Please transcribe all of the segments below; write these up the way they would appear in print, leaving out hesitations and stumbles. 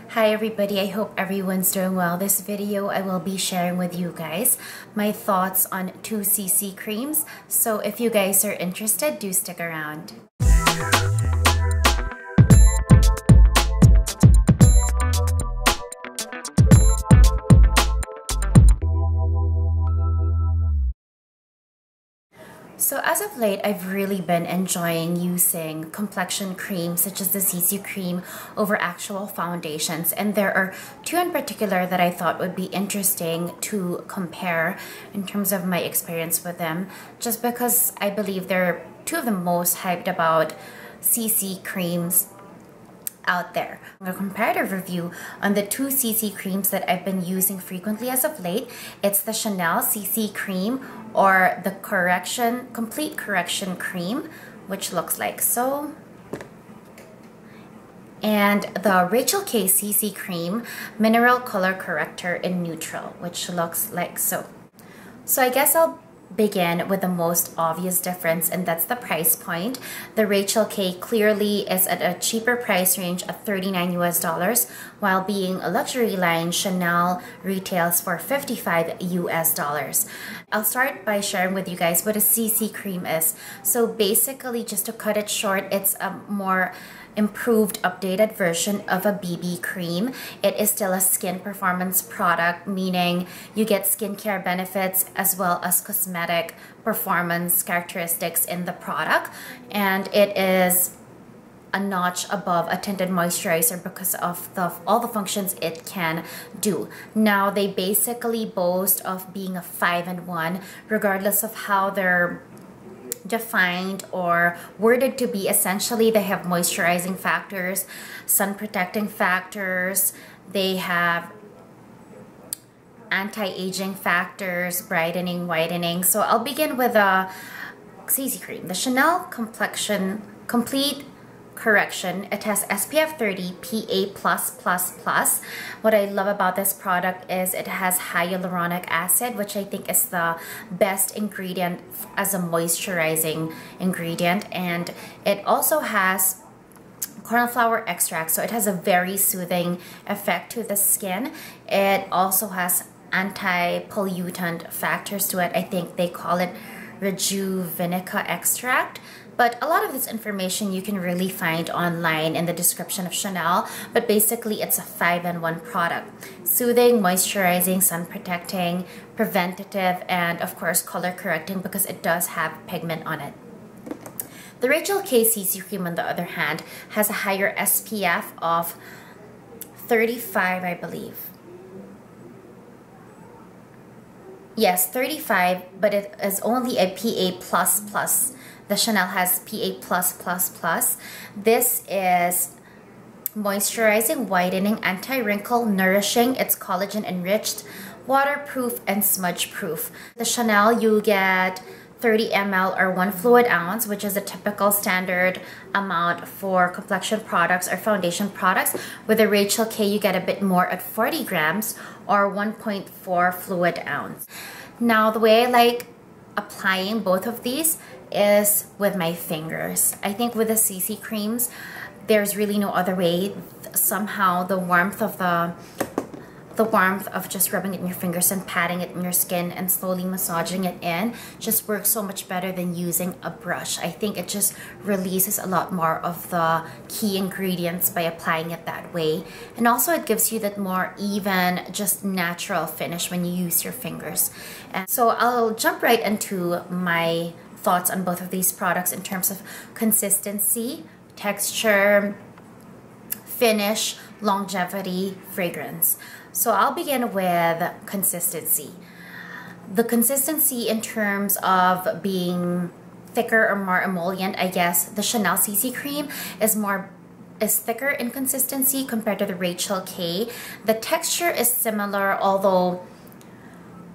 Hi everybody, I hope everyone's doing well. This video I will be sharing with you guys my thoughts on 2cc creams. So if you guys are interested, do stick around. So as of late, I've really been enjoying using complexion creams such as the CC cream over actual foundations. And there are two in particular that I thought would be interesting to compare in terms of my experience with them, just because I believe they're two of the most hyped about CC creams out there. A comparative review on the 2cc creams that I've been using frequently as of late. It's the Chanel CC cream or the complete correction cream, which looks like so, and the Rachel K CC cream mineral color corrector in neutral, which looks like so. So I guess I'll begin with the most obvious difference, and that's the price point. The Rachel K clearly is at a cheaper price range of $39 US, while being a luxury line, Chanel retails for $55 US. I'll start by sharing with you guys what a CC cream is. So basically, just to cut it short, it's a more improved, updated version of a BB cream. It is still a skin performance product, meaning you get skincare benefits as well as cosmetic performance characteristics in the product, and it is a notch above a tinted moisturizer because of all the functions it can do. Now, they basically boast of being a 5-in-1, regardless of how they're defined or worded to be. Essentially, they have moisturizing factors, sun protecting factors, they have anti-aging factors, brightening, whitening. So I'll begin with a CC cream, the Chanel Complexion Complete Correction. It has SPF 30 PA+++. What I love about this product is it has hyaluronic acid, which I think is the best ingredient as a moisturizing ingredient, and it also has cornflower extract, so it has a very soothing effect to the skin. It also has anti-pollutant factors to it. I think they call it rejuvenica extract. But a lot of this information you can really find online in the description of Chanel. But basically, it's a 5-in-1 product. Soothing, moisturizing, sun protecting, preventative, and of course color correcting because it does have pigment on it. The Rachel K CC cream, on the other hand, has a higher SPF of 35, I believe. Yes, 35, but it is only a PA++. The Chanel has PA+++. This is moisturizing, whitening, anti-wrinkle, nourishing. It's collagen enriched, waterproof, and smudge proof. The Chanel, you get 30 ml or 1 fluid ounce, which is a typical standard amount for complexion products or foundation products. With the Rachel K, you get a bit more at 40 grams or 1.4 fluid ounce. Now, the way I like applying both of these is with my fingers. I think with the CC creams, there's really no other way. Somehow the warmth of just rubbing it in your fingers and patting it in your skin and slowly massaging it in just works so much better than using a brush. I think it just releases a lot more of the key ingredients by applying it that way. And also it gives you that more even, just natural finish when you use your fingers. And so I'll jump right into my thoughts on both of these products in terms of consistency, texture, finish, longevity, fragrance. So I'll begin with consistency. The consistency in terms of being thicker or more emollient, I guess the Chanel CC cream is thicker in consistency compared to the Rachel K. The texture is similar, although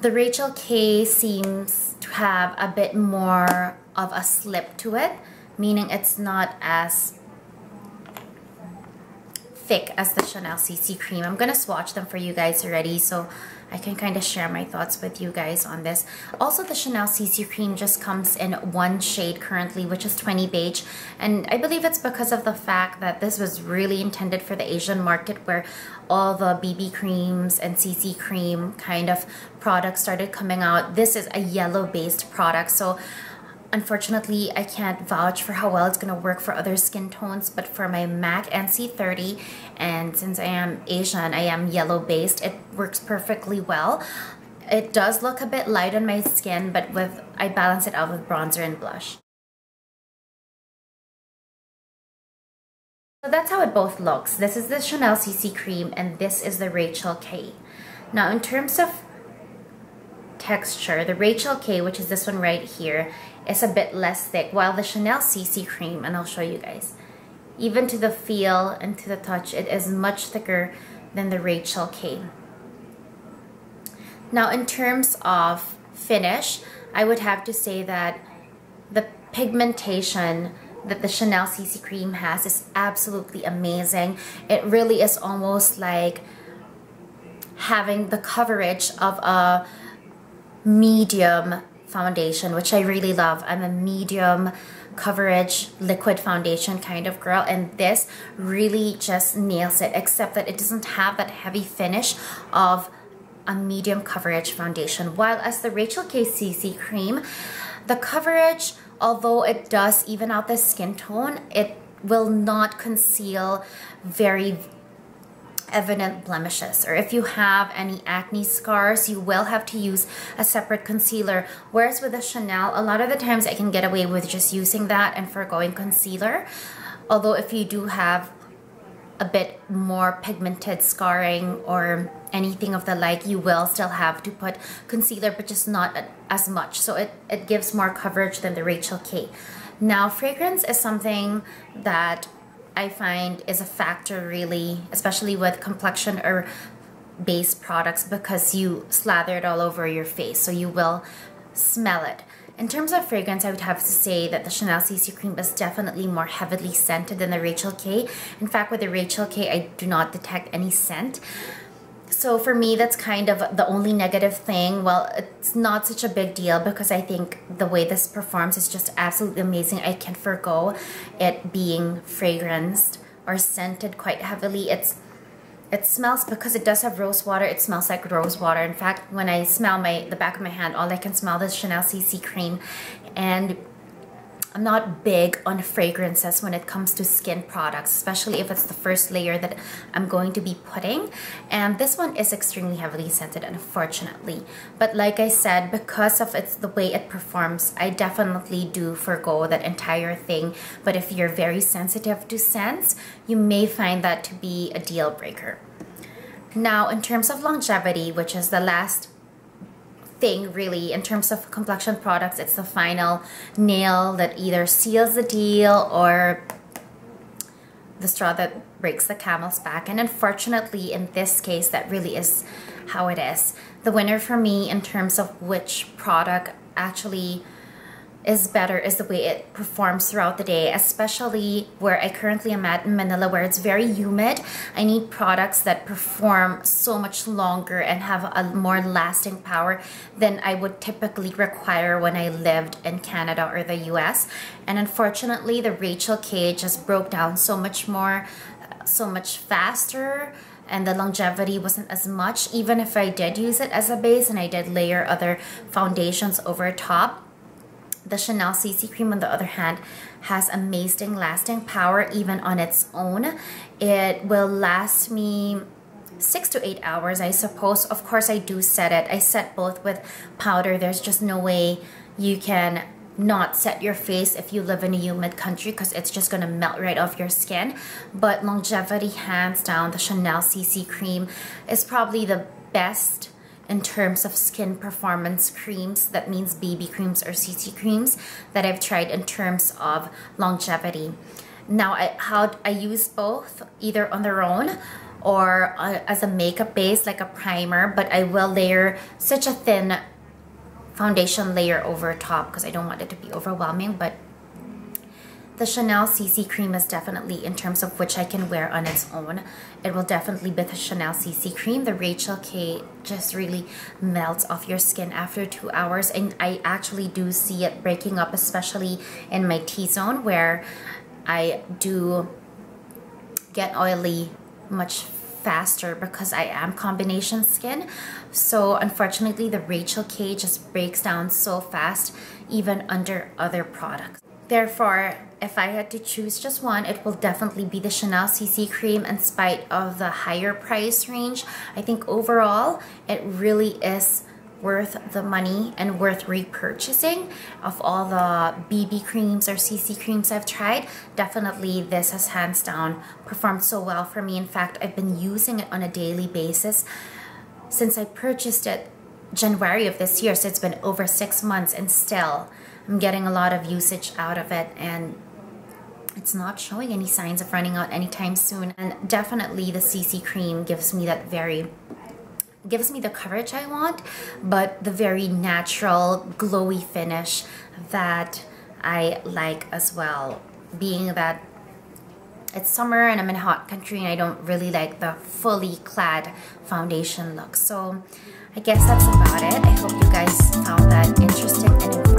the Rachel K seems to have a bit more of a slip to it, meaning it's not as thick as the Chanel CC Cream. I'm gonna swatch them for you guys already so I can kind of share my thoughts with you guys on this. Also, the Chanel CC Cream just comes in one shade currently, which is 20 Beige. And I believe it's because of the fact that this was really intended for the Asian market, where all the BB creams and CC cream kind of products started coming out. This is a yellow based product, so unfortunately, I can't vouch for how well it's going to work for other skin tones, but for my MAC NC30, and since I am Asian, I am yellow based, it works perfectly well. It does look a bit light on my skin, but I balance it out with bronzer and blush. So that's how it both looks. This is the Chanel CC Cream and this is the Rachel K. Now in terms of texture, the Rachel K, which is this one right here, is a bit less thick, while the Chanel CC Cream, and I'll show you guys, even to the feel and to the touch, it is much thicker than the Rachel K. Now in terms of finish, I would have to say that the pigmentation that the Chanel CC Cream has is absolutely amazing. It really is almost like having the coverage of a medium foundation, which I really love. I'm a medium coverage liquid foundation kind of girl, and this really just nails it, except that it doesn't have that heavy finish of a medium coverage foundation. While as the Rachel K CC Cream, the coverage, although it does even out the skin tone, it will not conceal very evident blemishes, or if you have any acne scars, you will have to use a separate concealer. Whereas with the Chanel, a lot of the times I can get away with just using that and forgoing concealer. Although if you do have a bit more pigmented scarring or anything of the like, you will still have to put concealer, but just not as much. So it gives more coverage than the Rachel K. Now fragrance is something that I find is a factor really, especially with complexion or base products, because you slather it all over your face, so you will smell it. In terms of fragrance, I would have to say that the Chanel CC Cream is definitely more heavily scented than the Rachel K. In fact, with the Rachel K, I do not detect any scent. So for me, that's kind of the only negative thing. Well, it's not such a big deal because I think the way this performs is just absolutely amazing. I can forgo it being fragranced or scented quite heavily. It smells, because it does have rose water, it smells like rose water. In fact, when I smell the back of my hand, all I can smell is Chanel CC Cream. And I'm not big on fragrances when it comes to skin products, especially if it's the first layer that I'm going to be putting. And this one is extremely heavily scented, unfortunately. But like I said, because of the way it performs, I definitely do forgo that entire thing. But if you're very sensitive to scents, you may find that to be a deal breaker. Now, in terms of longevity, which is the last thing really in terms of complexion products, it's the final nail that either seals the deal or the straw that breaks the camel's back. And unfortunately, in this case, that really is how it is. The winner for me in terms of which product actually is better is the way it performs throughout the day, especially where I currently am at in Manila, where it's very humid. I need products that perform so much longer and have a more lasting power than I would typically require when I lived in Canada or the US. And unfortunately, the Rachel K just broke down so much more, so much faster, and the longevity wasn't as much, even if I did use it as a base and I did layer other foundations over top. The Chanel CC Cream, on the other hand, has amazing lasting power even on its own. It will last me 6 to 8 hours, I suppose. Of course, I do set it. I set both with powder. There's just no way you can not set your face if you live in a humid country, because it's just going to melt right off your skin. But longevity, hands down, the Chanel CC Cream is probably the best in terms of skin performance creams, that means BB creams or CC creams, that I've tried in terms of longevity. Now, I use both either on their own or as a makeup base, like a primer, but I will layer such a thin foundation layer over top because I don't want it to be overwhelming. But The Chanel CC cream is definitely, in terms of which I can wear on its own, it will definitely be the Chanel CC cream. The Rachel K just really melts off your skin after 2 hours, and I actually do see it breaking up, especially in my T-zone where I do get oily much faster because I am combination skin. So unfortunately, the Rachel K just breaks down so fast even under other products. Therefore, if I had to choose just one, it will definitely be the Chanel CC cream. In spite of the higher price range, I think overall it really is worth the money and worth repurchasing. Of all the BB creams or CC creams I've tried, definitely this has hands down performed so well for me. In fact, I've been using it on a daily basis since I purchased it January of this year, so it's been over 6 months, and still I'm getting a lot of usage out of it, and it's not showing any signs of running out anytime soon. And definitely the CC cream gives me that gives me the coverage I want, but the very natural glowy finish that I like as well, being that it's summer and I'm in a hot country and I don't really like the fully clad foundation look. So I guess that's about it. I hope you guys found that interesting and